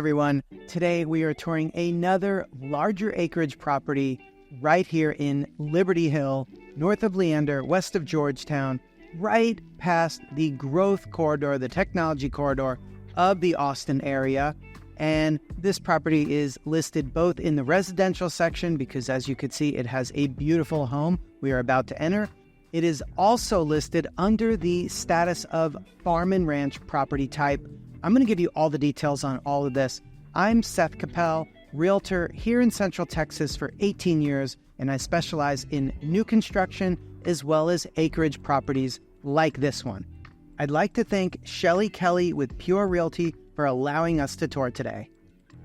everyone. Today we are touring another larger acreage property right here in Liberty Hill, north of Leander, west of Georgetown, right past the growth corridor, the technology corridor of the Austin area. And this property is listed both in the residential section because, as you can see, it has a beautiful home we are about to enter. It is also listed under the status of farm and ranch property type. I'm going to give you all the details on all of this. I'm Seth Koppel, Realtor here in Central Texas for 18 years, and I specialize in new construction as well as acreage properties like this one. I'd like to thank Shelly Kelly with Pure Realty for allowing us to tour today.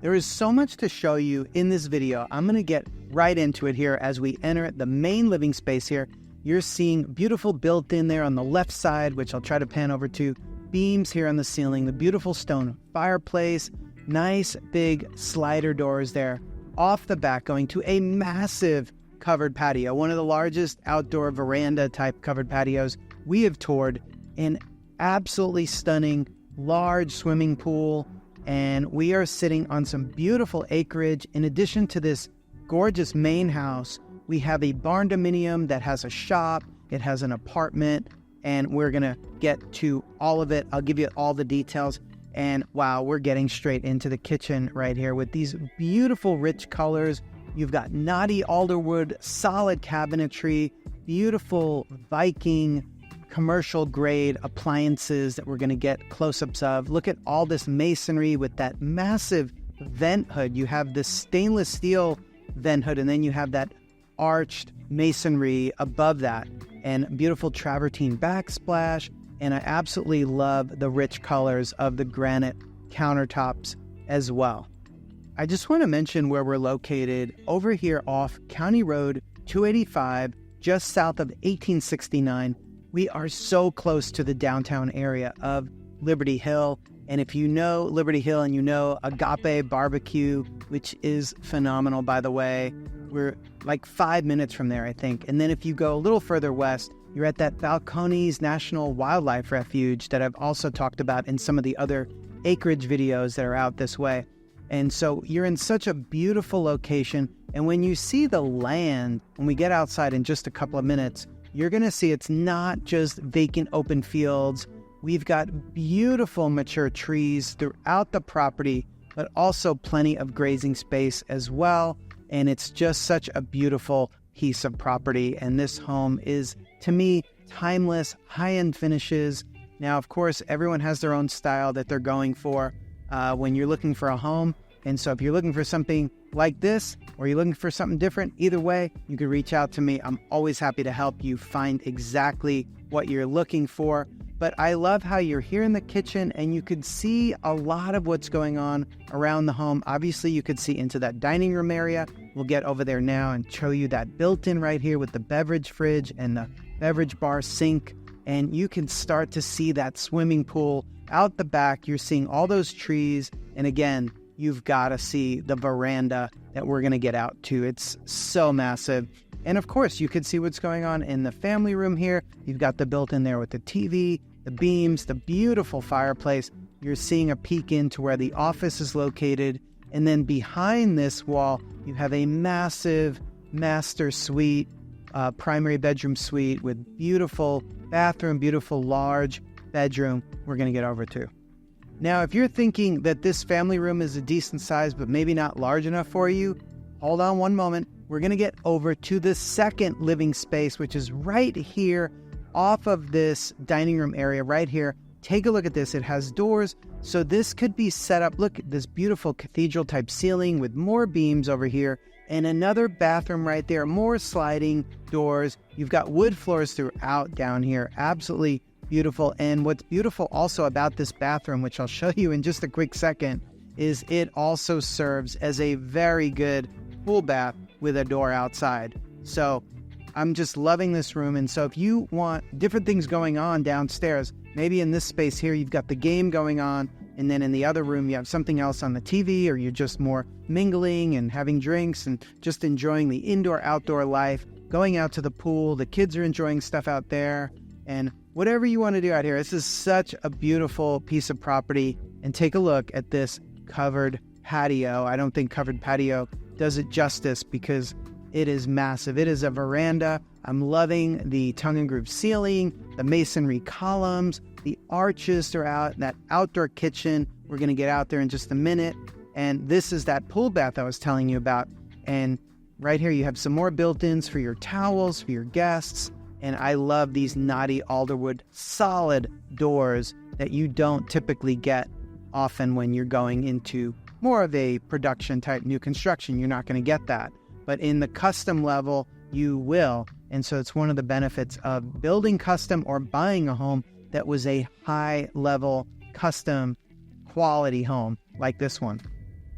There is so much to show you in this video. I'm going to get right into it here as we enter the main living space here. You're seeing beautiful built-in there on the left side, which I'll try to pan over to. Beams here on the ceiling, the beautiful stone fireplace, nice big slider doors there. Off the back, going to a massive covered patio, one of the largest outdoor veranda type covered patios we have toured. An absolutely stunning large swimming pool, and we are sitting on some beautiful acreage. In addition to this gorgeous main house, we have a Barndominium that has a shop, it has an apartment, and we're gonna get to all of it. I'll give you all the details. And wow, we're getting straight into the kitchen right here with these beautiful rich colors. You've got knotty alderwood, solid cabinetry, beautiful Viking commercial grade appliances that we're going to get close-ups of. Look at all this masonry with that massive vent hood. You have this stainless steel vent hood, and then you have that arched masonry above that, and beautiful travertine backsplash. And I absolutely love the rich colors of the granite countertops as well. I just want to mention where we're located over here off County Road 285, just south of 1869. We are so close to the downtown area of Liberty Hill. And if you know Liberty Hill and you know Agape Barbecue, which is phenomenal, by the way, we're like 5 minutes from there, I think. And then if you go a little further west, you're at that Balcones National Wildlife Refuge that I've also talked about in some of the other acreage videos that are out this way. And so you're in such a beautiful location. And when you see the land, when we get outside in just a couple of minutes, you're going to see it's not just vacant open fields. We've got beautiful mature trees throughout the property, but also plenty of grazing space as well. And it's just such a beautiful piece of property. And this home is, to me, timeless, high-end finishes. Now, of course, everyone has their own style that they're going for when you're looking for a home. And so if you're looking for something like this, or you're looking for something different, either way, you can reach out to me. I'm always happy to help you find exactly what you're looking for. But I love how you're here in the kitchen and you could see a lot of what's going on around the home. Obviously, you could see into that dining room area. We'll get over there now and show you that built-in right here with the beverage fridge and the beverage bar sink. And you can start to see that swimming pool out the back. You're seeing all those trees. And again, you've got to see the veranda that we're going to get out to. It's so massive. And of course, you can see what's going on in the family room here. You've got the built-in there with the TV, the beams, the beautiful fireplace. You're seeing a peek into where the office is located. And then behind this wall, you have a massive master suite, primary bedroom suite with beautiful bathroom, beautiful large bedroom we're going to get over to. Now, if you're thinking that this family room is a decent size, but maybe not large enough for you, hold on one moment. We're going to get over to the second living space, which is right here off of this dining room area right here. Take a look at this. It has doors. So this could be set up. Look at this beautiful cathedral type ceiling with more beams over here and another bathroom right there. More sliding doors. You've got wood floors throughout down here. Absolutely beautiful. And what's beautiful also about this bathroom, which I'll show you in just a quick second, is it also serves as a very good pool bath with a door outside. So I'm just loving this room. And so if you want different things going on downstairs, maybe in this space here, you've got the game going on. And then in the other room, you have something else on the TV, or you're just more mingling and having drinks and just enjoying the indoor-outdoor life, going out to the pool. The kids are enjoying stuff out there. And whatever you want to do out here, this is such a beautiful piece of property. And take a look at this covered patio. I don't think covered patio does it justice because it is massive. It is a veranda. I'm loving the tongue and groove ceiling, the masonry columns, the arches throughout, that outdoor kitchen. We're going to get out there in just a minute. And this is that pool bath I was telling you about. And right here, you have some more built-ins for your towels, for your guests. And I love these knotty alderwood solid doors that you don't typically get often when you're going into more of a production type new construction. You're not going to get that. But in the custom level, you will. And so it's one of the benefits of building custom or buying a home that was a high level custom quality home like this one.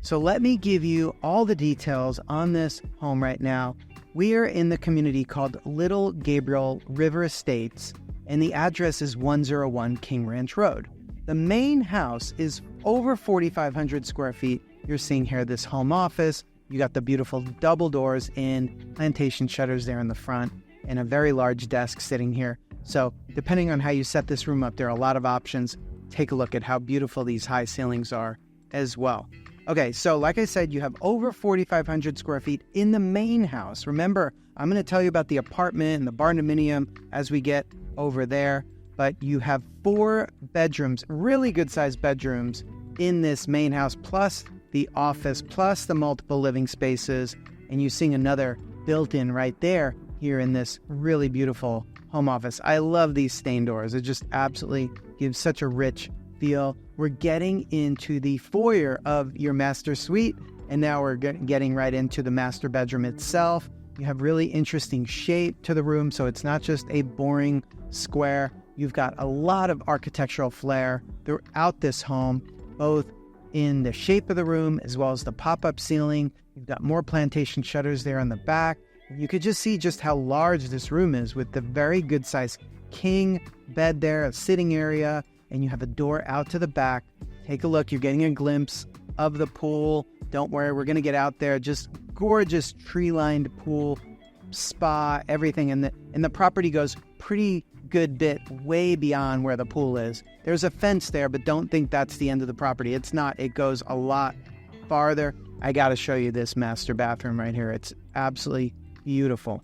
So let me give you all the details on this home right now. We are in the community called Little Gabriel River Estates, and the address is 101 King Ranch Road. The main house is over 4,500 square feet. You're seeing here this home office. You got the beautiful double doors in, plantation shutters there in the front, and a very large desk sitting here. So depending on how you set this room up, there are a lot of options. Take a look at how beautiful these high ceilings are as well. Okay, so like I said, you have over 4,500 square feet in the main house. Remember, I'm going to tell you about the apartment and the barndominium as we get over there. But you have 4 bedrooms, really good-sized bedrooms in this main house, plus the office, plus the multiple living spaces. And you're seeing another built-in right there here in this really beautiful home office. I love these stain doors. It just absolutely gives such a rich feel. We're getting into the foyer of your master suite, and now we're getting right into the master bedroom itself. You have really interesting shape to the room, so it's not just a boring square. You've got a lot of architectural flair throughout this home, both in the shape of the room as well as the pop-up ceiling. You've got more plantation shutters there on the back. You could just see just how large this room is with the very good-sized king bed there, a sitting area, and you have a door out to the back. Take a look. You're getting a glimpse of the pool. Don't worry, we're going to get out there. Just gorgeous tree-lined pool, spa, everything. And the property goes pretty good bit way beyond where the pool is. There's a fence there, but don't think that's the end of the property. It's not. It goes a lot farther. I got to show you this master bathroom right here. It's absolutely beautiful.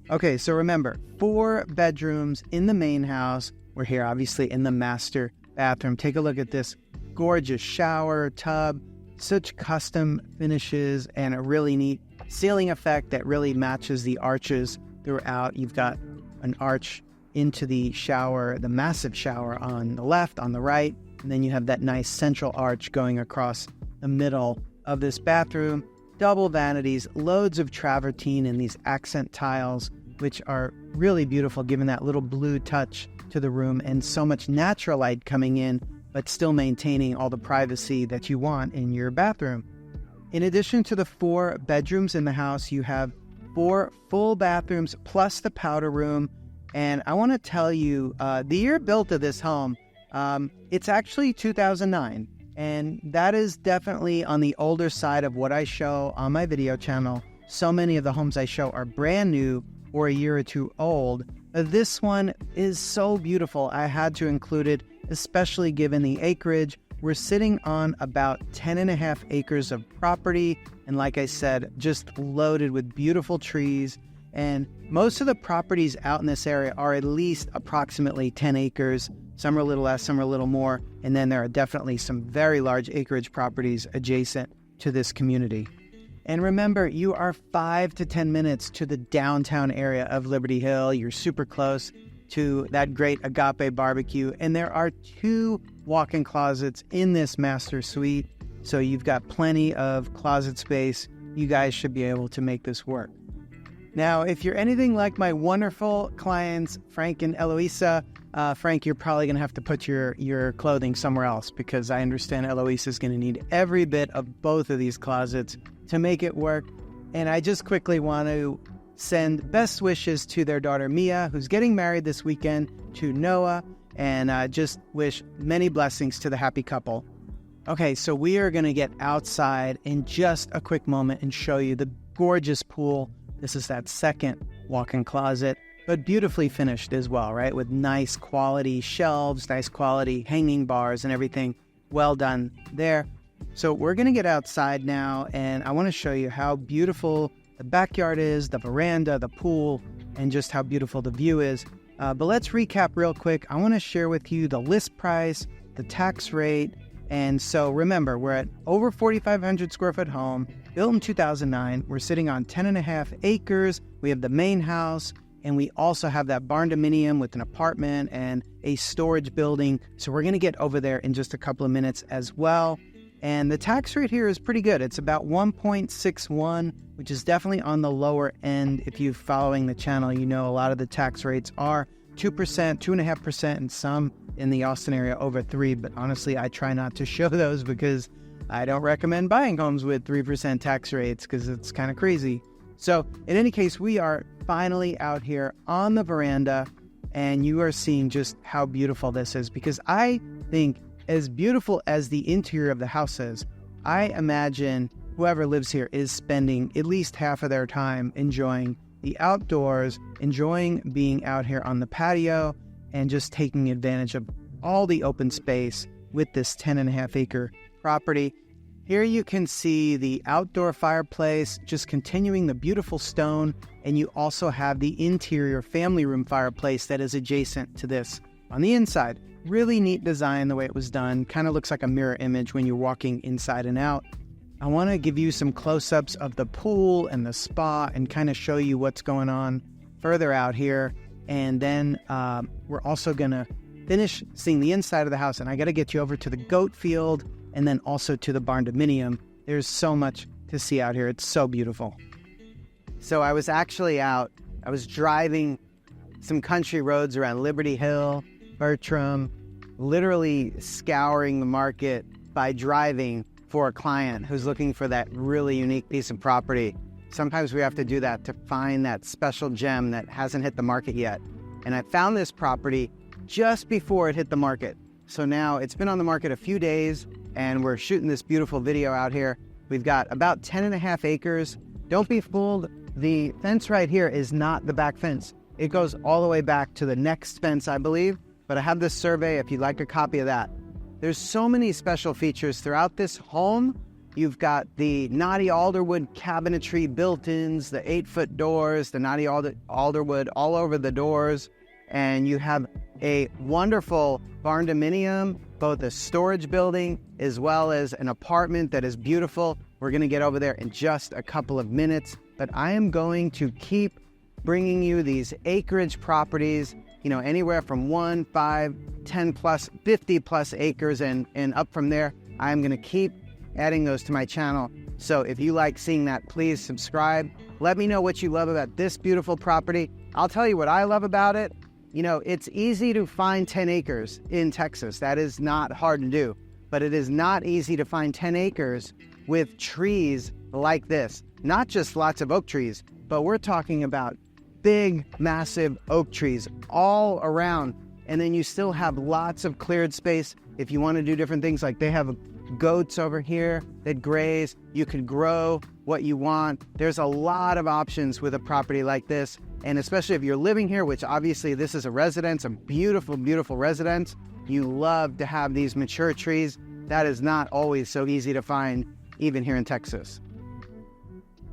Okay, so remember, 4 bedrooms in the main house. We're here, obviously, in the master bathroom. Take a look at this gorgeous shower, tub, such custom finishes, and a really neat ceiling effect that really matches the arches throughout. You've got an arch into the shower, the massive shower on the left, on the right, and then you have that nice central arch going across the middle of this bathroom. Double vanities, loads of travertine and these accent tiles, which are really beautiful, given that little blue touch to the room and so much natural light coming in, but still maintaining all the privacy that you want in your bathroom. In addition to the 4 bedrooms in the house, you have 4 full bathrooms plus the powder room. And I want to tell you, the year built of this home, it's actually 2009. And that is definitely on the older side of what I show on my video channel. So many of the homes I show are brand new or a year or 2 old. This one is so beautiful. I had to include it, especially given the acreage. We're sitting on about 10.5 acres of property. And like I said, just loaded with beautiful trees. And most of the properties out in this area are at least approximately 10 acres. Some are a little less, some are a little more. And then there are definitely some very large acreage properties adjacent to this community. And remember, you are 5 to 10 minutes to the downtown area of Liberty Hill. You're super close to that great Agape barbecue. And there are 2 walk-in closets in this master suite. So you've got plenty of closet space. You guys should be able to make this work. Now, if you're anything like my wonderful clients, Frank and Eloisa, Frank, you're probably going to have to put your clothing somewhere else, because I understand Eloisa is going to need every bit of both of these closets to make it work. And I just quickly want to send best wishes to their daughter Mia, who's getting married this weekend, to Noah, and just wish many blessings to the happy couple. Okay, so we are going to get outside in just a quick moment and show you the gorgeous pool. This is that second walk-in closet, but beautifully finished as well, right? With nice quality shelves, nice quality hanging bars and everything. Well done there. So we're going to get outside now, and I want to show you how beautiful the backyard is, the veranda, the pool, and just how beautiful the view is. But let's recap real quick. I want to share with you the list price, the tax rate. And so remember, we're at over 4,500 square foot home, built in 2009. We're sitting on 10.5 acres. We have the main house, and we also have that barndominium with an apartment and a storage building. So we're going to get over there in just a couple of minutes as well. And the tax rate here is pretty good. It's about 1.61, which is definitely on the lower end. If you're following the channel, you know a lot of the tax rates are 2%, 2.5%, and some in the Austin area over 3%. But honestly, I try not to show those because I don't recommend buying homes with 3% tax rates because it's kind of crazy. So in any case, we are finally out here on the veranda, and you are seeing just how beautiful this is, because I think as beautiful as the interior of the house is, I imagine whoever lives here is spending at least half of their time enjoying the outdoors, enjoying being out here on the patio, and just taking advantage of all the open space with this 10.5 acre property. Here you can see the outdoor fireplace, just continuing the beautiful stone, and you also have the interior family room fireplace that is adjacent to this on the inside. Really neat design the way it was done. Kind of looks like a mirror image when you're walking inside and out. I want to give you some close-ups of the pool and the spa and kind of show you what's going on further out here. And then we're also going to finish seeing the inside of the house. And I got to get you over to the goat field and then also to the barndominium. There's so much to see out here. It's so beautiful. So I was actually out. I was driving some country roads around Liberty Hill, Bertram, literally scouring the market by driving for a client who's looking for that really unique piece of property. Sometimes we have to do that to find that special gem that hasn't hit the market yet. And I found this property just before it hit the market. So now it's been on the market a few days, and we're shooting this beautiful video out here. We've got about 10.5 acres. Don't be fooled. The fence right here is not the back fence. It goes all the way back to the next fence, I believe. But I have this survey if you'd like a copy of that. There's so many special features throughout this home. You've got the knotty alderwood cabinetry built-ins, the 8-foot doors, the knotty alderwood all over the doors. And you have a wonderful barndominium, both a storage building as well as an apartment that is beautiful. We're going to get over there in just a couple of minutes. But I am going to keep bringing you these acreage properties, you know, anywhere from 1, 5, 10 plus, 50 plus acres and up from there. I'm going to keep adding those to my channel. So if you like seeing that, please subscribe. Let me know what you love about this beautiful property. I'll tell you what I love about it. You know, it's easy to find 10 acres in Texas. That is not hard to do, but it is not easy to find 10 acres with trees like this. Not just lots of oak trees, but we're talking about big, massive oak trees all around. And then you still have lots of cleared space if you want to do different things. Like they have goats over here that graze. You can grow what you want. There's a lot of options with a property like this. And especially if you're living here, which obviously this is a residence, a beautiful, beautiful residence. You love to have these mature trees. That is not always so easy to find, even here in Texas.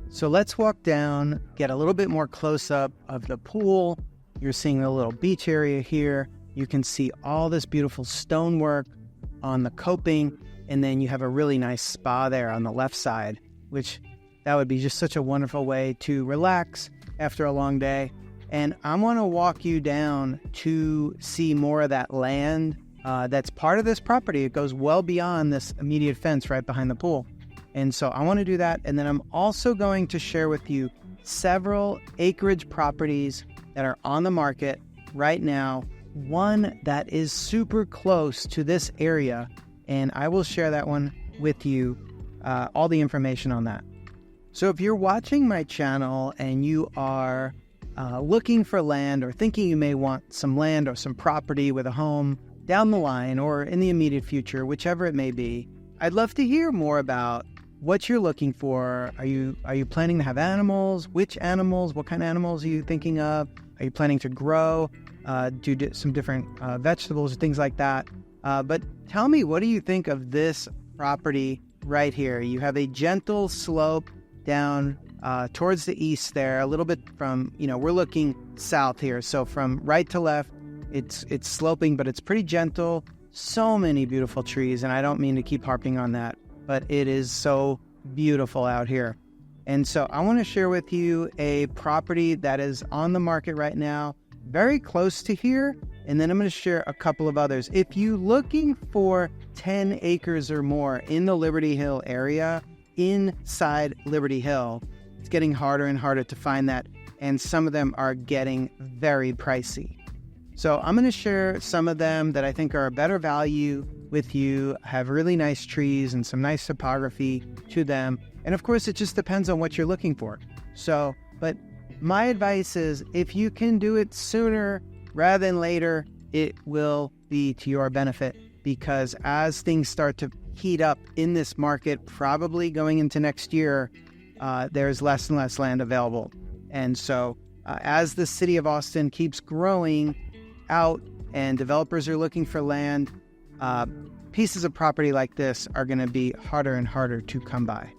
So let's walk down, get a little bit more close up of the pool. You're seeing the little beach area here. You can see all this beautiful stonework on the coping. And then you have a really nice spa there on the left side, which that would be just such a wonderful way to relax after a long day. And I want to walk you down to see more of that land that's part of this property. It goes well beyond this immediate fence right behind the pool. And so I want to do that. And then I'm also going to share with you several acreage properties that are on the market right now. One that is super close to this area. And I will share that one with you, all the information on that. So if you're watching my channel and you are looking for land or thinking you may want some land or some property with a home down the line or in the immediate future, whichever it may be, I'd love to hear more about what you're looking for. Are you planning to have animals? Which animals? What kind of animals are you thinking of? Are you planning to grow? Do some different vegetables or things like that? But tell me, what do you think of this property right here. You have a gentle slope down towards the east there, a little bit from, we're looking south here. So from right to left, it's sloping, but it's pretty gentle. So many beautiful trees, and I don't mean to keep harping on that, but it is so beautiful out here. And so I want to share with you a property that is on the market right now, very close to here, and then I'm going to share a couple of others. If you're looking for 10 acres or more in the Liberty Hill area, inside Liberty Hill, it's getting harder and harder to find that, and some of them are getting very pricey. So I'm going to share some of them that I think are a better value with you, have really nice trees and some nice topography to them. And of course, it just depends on what you're looking for. So, but my advice is if you can do it sooner rather than later, it will be to your benefit, because as things start to heat up in this market, probably going into next year, there's less and less land available. And so as the city of Austin keeps growing out and developers are looking for land, pieces of property like this are going to be harder and harder to come by.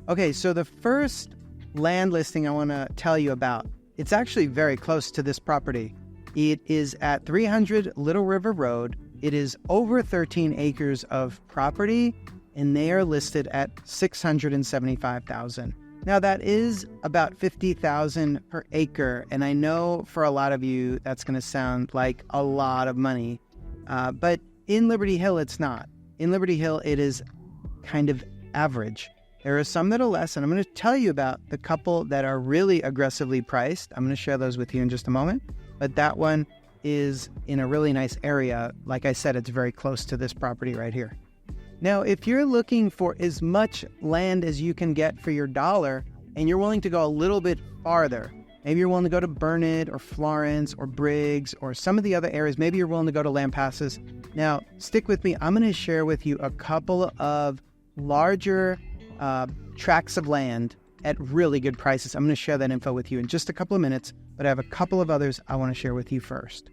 Okay, so the first land listing I want to tell you about, it's actually very close to this property. It is at 300 Little River Road. It is over 13 acres of property, and they are listed at $675,000. Now that is about $50,000 per acre, and I know for a lot of you that's going to sound like a lot of money, but in Liberty Hill it's not. In Liberty Hill it is kind of average. There are some that are less, and I'm going to tell you about the couple that are really aggressively priced. I'm going to share those with you in just a moment, but that one is in a really nice area. Like I said, it's very close to this property right here. Now, if you're looking for as much land as you can get for your dollar, and you're willing to go a little bit farther, maybe you're willing to go to Burnett or Florence or Briggs or some of the other areas, maybe you're willing to go to Lampasas. Now, stick with me. I'm going to share with you a couple of larger tracts of land at really good prices. I'm going to share that info with you in just a couple of minutes, but I have a couple of others I want to share with you first.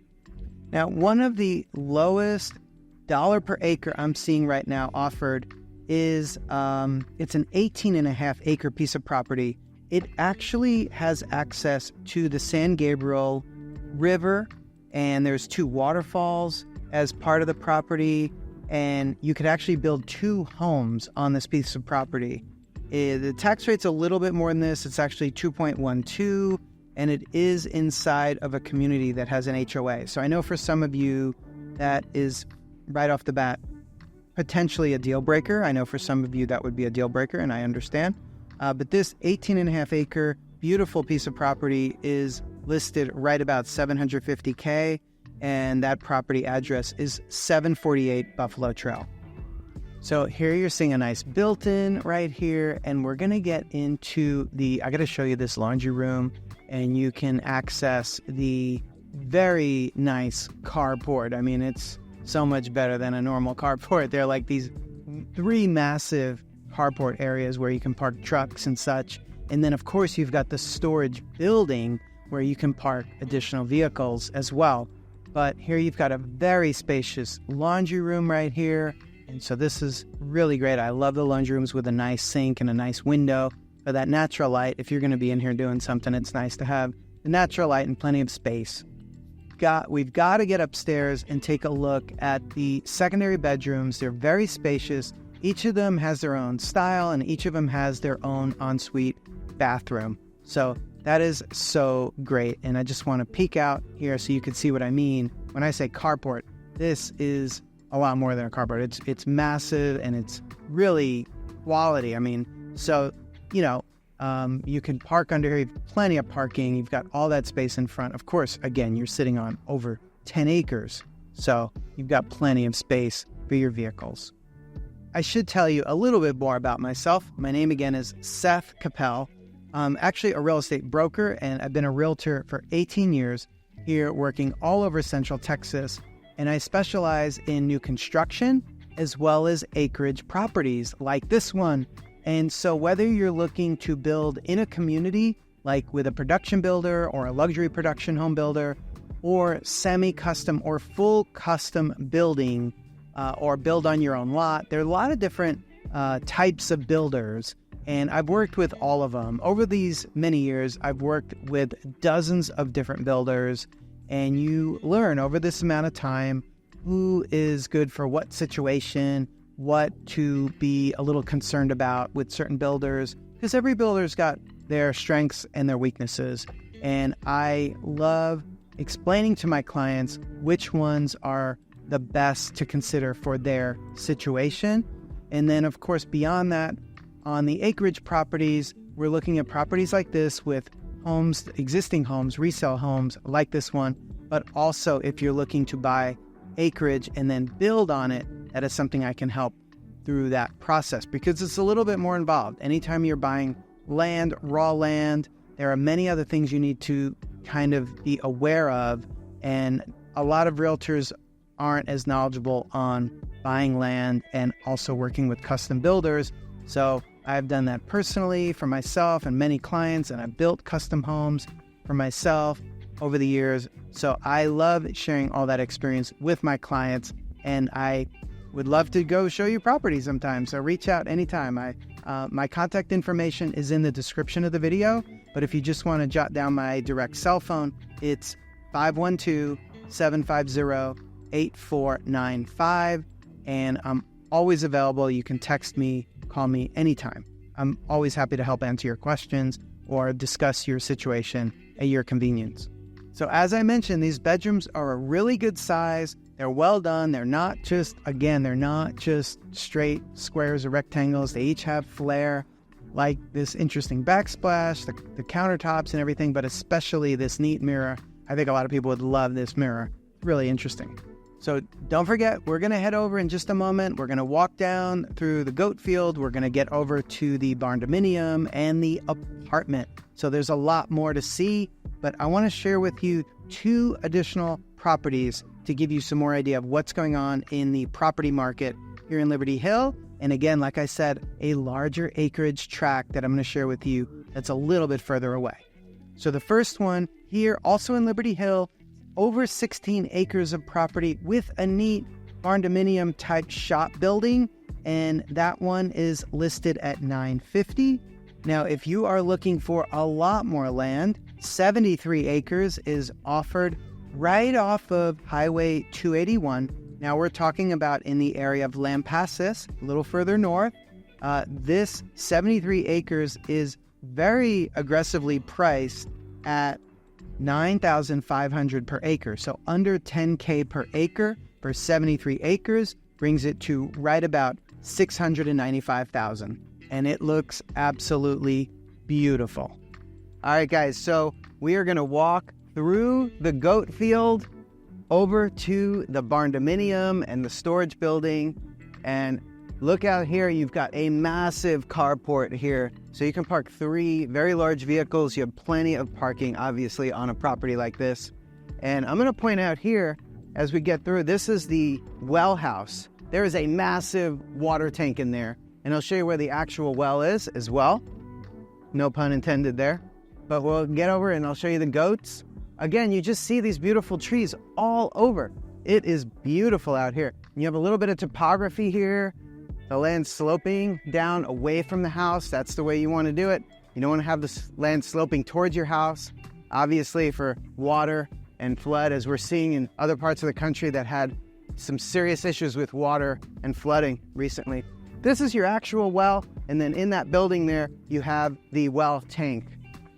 Now, one of the lowest dollar per acre I'm seeing right now offered is it's an 18.5 acre piece of property. It actually has access to the San Gabriel River, and there's 2 waterfalls as part of the property, and you could actually build 2 homes on this piece of property. The tax rate's a little bit more than this. It's actually 2.12, and it is inside of a community that has an HOA. So I know for some of you that is right off the bat potentially a deal breaker. I know for some of you that would be a deal breaker, and I understand. But this 18.5 acre beautiful piece of property is listed right about $750K, and that property address is 748 Buffalo Trail. So here you're seeing a nice built-in right here, and we're going to get into I got to show you this laundry room, and you can access the very nice carport. I mean, it's so much better than a normal carport. They're like these 3 massive carport areas where you can park trucks and such. And then, of course, you've got the storage building where you can park additional vehicles as well. But here you've got a very spacious laundry room right here. And so this is really great. I love the laundry rooms with a nice sink and a nice window for that natural light. If you're going to be in here doing something, it's nice to have the natural light and plenty of space. We've got to get upstairs and take a look at the secondary bedrooms. They're very spacious. Each of them has their own style, and each of them has their own ensuite bathroom. So that is so great. And I just want to peek out here so you can see what I mean. When I say carport, this is a lot more than a carport. It's massive, and it's really quality. I mean, so, you can park under here. You have plenty of parking. You've got all that space in front. Of course, again, you're sitting on over 10 acres. So you've got plenty of space for your vehicles. I should tell you a little bit more about myself. My name again is Seth Koppel. I'm actually a real estate broker, and I've been a realtor for 18 years here, working all over Central Texas. And I specialize in new construction as well as acreage properties like this one. And so whether you're looking to build in a community, like with a production builder or a luxury production home builder, or semi-custom or full custom building, or build on your own lot, there are a lot of different types of builders, and I've worked with all of them. Over these many years, I've worked with dozens of different builders, and you learn over this amount of time who is good for what situation, what to be a little concerned about with certain builders, because every builder's got their strengths and their weaknesses. And I love explaining to my clients which ones are the best to consider for their situation. And then, of course, beyond that, on the acreage properties, we're looking at properties like this with homes, existing homes, resale homes like this one. But also, if you're looking to buy acreage and then build on it, that is something I can help through that process, because it's a little bit more involved. Anytime you're buying land, raw land, there are many other things you need to kind of be aware of, and a lot of realtors aren't as knowledgeable on buying land and also working with custom builders. So I've done that personally for myself and many clients, and I've built custom homes for myself over the years. So I love sharing all that experience with my clients, and I would love to go show you property sometime. So reach out anytime. My contact information is in the description of the video, but if you just want to jot down my direct cell phone, it's 512-750-8495, and I'm always available. You can text me, call me anytime. I'm always happy to help answer your questions or discuss your situation at your convenience. So as I mentioned, these bedrooms are a really good size. They're well done. They're not just straight squares or rectangles. They each have flair, like this interesting backsplash, the countertops and everything, but especially this neat mirror. I think a lot of people would love this mirror. Really interesting. So don't forget, we're going to head over in just a moment. We're going to walk down through the goat field. We're going to get over to the Barndominium and the apartment. So there's a lot more to see, but I want to share with you 2 additional properties to give you some more idea of what's going on in the property market here in Liberty Hill. And again, like I said, a larger acreage tract that I'm going to share with you that's a little bit further away. So the first one here, also in Liberty Hill, over 16 acres of property with a neat Barndominium type shop building. And that one is listed at $950. Now, if you are looking for a lot more land, 73 acres is offered right off of Highway 281. Now we're talking about in the area of Lampasas, a little further north. This 73 acres is very aggressively priced at $9,500 per acre. So under $10K per acre for 73 acres brings it to right about $695,000. And it looks absolutely beautiful. All right, guys, so we are going to walk through the goat field over to the Barndominium and the storage building. And look out here, you've got a massive carport here. So you can park 3 very large vehicles. You have plenty of parking, obviously, on a property like this. And I'm going to point out here, as we get through, this is the well house. There is a massive water tank in there. And I'll show you where the actual well is as well. No pun intended there. But we'll get over and I'll show you the goats. Again, you just see these beautiful trees all over. It is beautiful out here. You have a little bit of topography here. The land sloping down away from the house. That's the way you want to do it. You don't want to have the land sloping towards your house. Obviously for water and flood, as we're seeing in other parts of the country that had some serious issues with water and flooding recently. This is your actual well, and then in that building there, you have the well tank.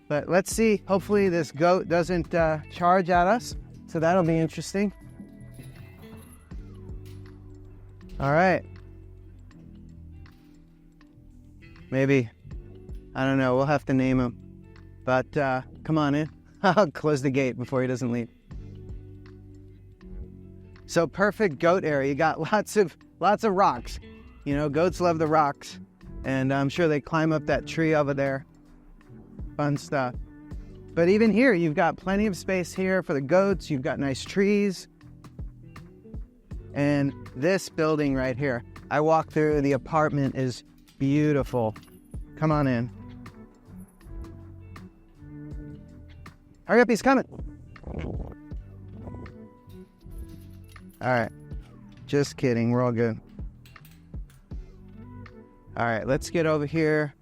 But let's see, hopefully this goat doesn't charge at us, so that'll be interesting. All right. Maybe, I don't know, we'll have to name him. But come on in. I'll close the gate before he doesn't leave. So perfect goat area. You got lots of rocks. You know, goats love the rocks, and I'm sure they climb up that tree over there. Fun stuff. But even here, you've got plenty of space here for the goats. You've got nice trees. And this building right here, I walked through, the apartment is beautiful. Come on in. Hurry up, he's coming. All right, just kidding, we're all good. All right, let's get over here.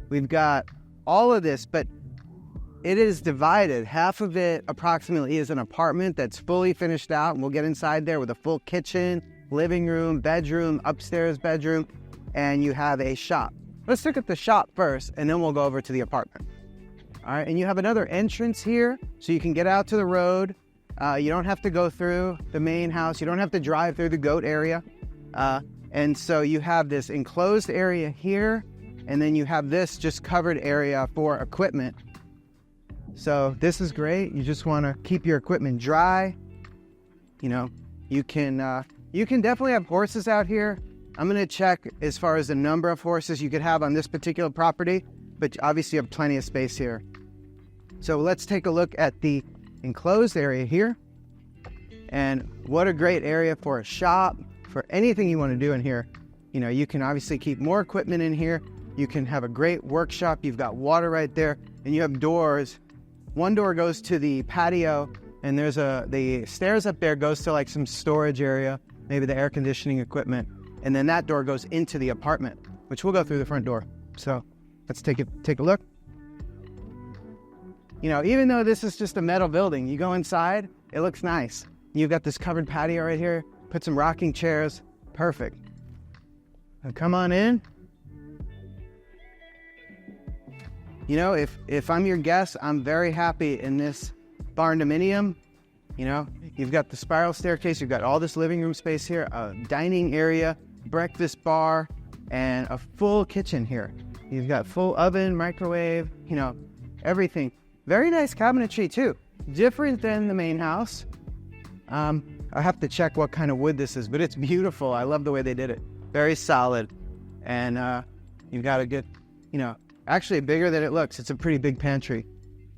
We've got all of this, but it is divided. Half of it approximately is an apartment that's fully finished out, and we'll get inside there with a full kitchen, living room, bedroom, upstairs bedroom, and you have a shop. Let's look at the shop first, and then we'll go over to the apartment. All right, and you have another entrance here, so you can get out to the road. You don't have to go through the main house. You don't have to drive through the goat area. And so you have this enclosed area here, and then you have this just covered area for equipment. So this is great. You just want to keep your equipment dry. You know, you can definitely have horses out here. I'm going to check as far as the number of horses you could have on this particular property, but obviously you have plenty of space here. So let's take a look at the enclosed area here. And what a great area for a shop, for anything you want to do in here. You know, you can obviously keep more equipment in here. You can have a great workshop. You've got water right there, and you have doors. One door goes to the patio, and there's the stairs up there goes to like some storage area, maybe the air conditioning equipment. And then that door goes into the apartment, which we'll go through the front door. So let's take a look. You know, even though this is just a metal building, you go inside, it looks nice. You've got this covered patio right here, put some rocking chairs, perfect. Now come on in. You know, if I'm your guest, I'm very happy in this Barndominium. You know, you've got the spiral staircase, you've got all this living room space here, a dining area, breakfast bar, and a full kitchen here. You've got full oven, microwave, you know, everything. Very nice cabinetry too. Different than the main house. I have to check what kind of wood this is, but it's beautiful. I love the way they did it. Very solid. And you've got a good, you know, actually bigger than it looks. It's a pretty big pantry,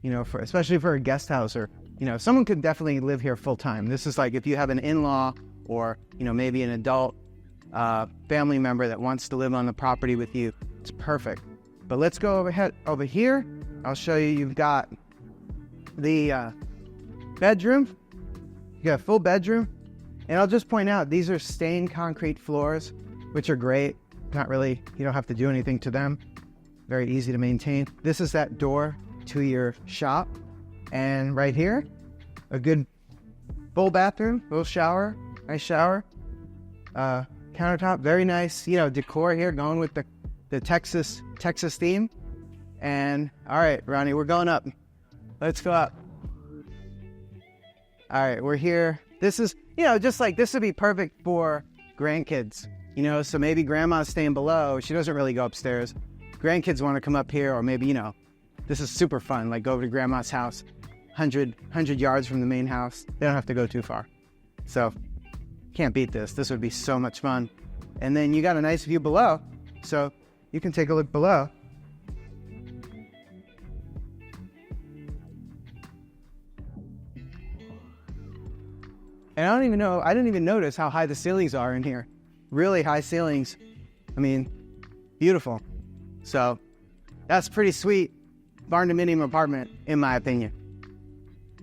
you know, especially for a guest house, or, you know, someone could definitely live here full time. This is like if you have an in-law, or, you know, maybe an adult family member that wants to live on the property with you. It's perfect. But let's go over here. I'll show you. You've got the bedroom. You got a full bedroom. And I'll just point out, these are stained concrete floors, which are great. Not really, you don't have to do anything to them. Very easy to maintain. This is that door to your shop. And right here, a good full bathroom, little shower, nice shower. Countertop, very nice, you know, decor here, going with the Texas theme. And all right, Ronnie, we're going up. Let's go up. All right, we're here. This is, you know, just like this would be perfect for grandkids, you know, so maybe grandma's staying below. She doesn't really go upstairs. Grandkids want to come up here, or maybe, you know, this is super fun, like go over to grandma's house, 100 yards from the main house. They don't have to go too far. So can't beat this. This would be so much fun. And then you got a nice view below, so you can take a look below. And I didn't even notice how high the ceilings are in here. Really high ceilings. I mean, beautiful. So that's pretty sweet Barndominium apartment, in my opinion.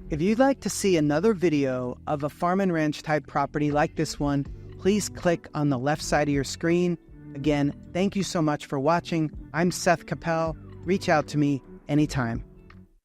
If you'd like to see another video of a farm and ranch type property like this one, please click on the left side of your screen. Again, thank you so much for watching. I'm Seth Koppel. Reach out to me anytime.